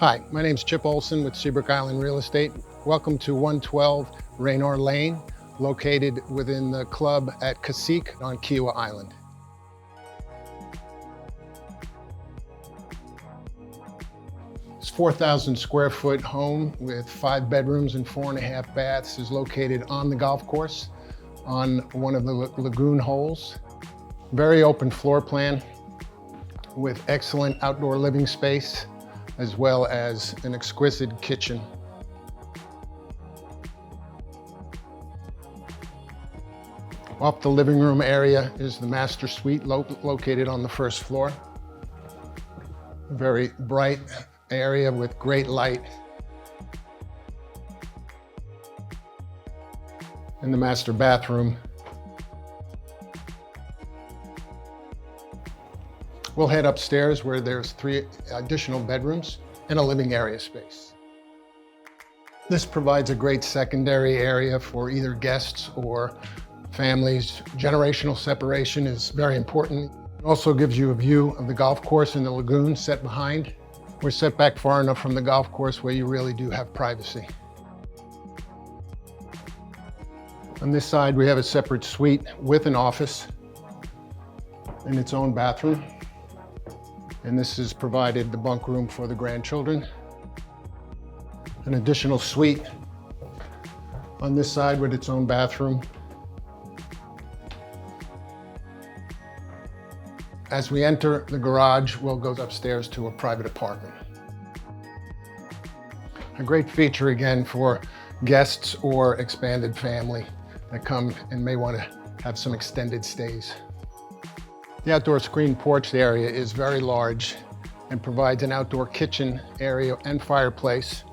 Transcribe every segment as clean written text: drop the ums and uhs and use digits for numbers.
Hi, my name is Chip Olsen with Seabrook Island Real Estate. Welcome to 112 Raynor Lane, located within the club at Cassique on Kiawah Island. This 4,000 square foot home with 5 bedrooms and 4.5 baths is located on the golf course on one of the lagoon holes. Very open floor plan with excellent outdoor living space, as well as an exquisite kitchen. Off the living room area is the master suite located on the first floor. A very bright area with great light. And the master bathroom. We'll head upstairs where there's 3 additional bedrooms and a living area space. This provides a great secondary area for either guests or families. Generational separation is very important. It also gives you a view of the golf course and the lagoon set behind. We're set back far enough from the golf course where you really do have privacy. On this side, we have a separate suite with an office and its own bathroom. And this is provided the bunk room for the grandchildren. An additional suite on this side with its own bathroom. As we enter the garage, we'll go upstairs to a private apartment. A great feature again for guests or expanded family that come and may want to have some extended stays. The outdoor screen porch area is very large and provides an outdoor kitchen area and fireplace.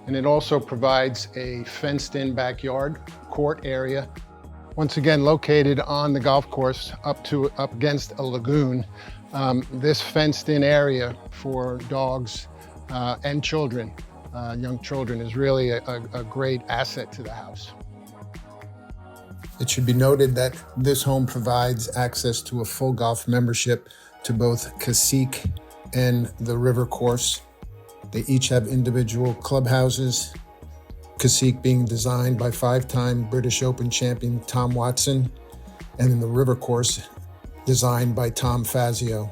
And it also provides a fenced-in backyard court area. Once again, located on the golf course up against a lagoon. This fenced-in area for dogs and children, young children, is really a great asset to the house. It should be noted that this home provides access to a full golf membership to both Cassique and the river course. They each have individual clubhouses, Cassique being designed by 5-time British Open champion Tom Watson, and in the river course designed by Tom Fazio.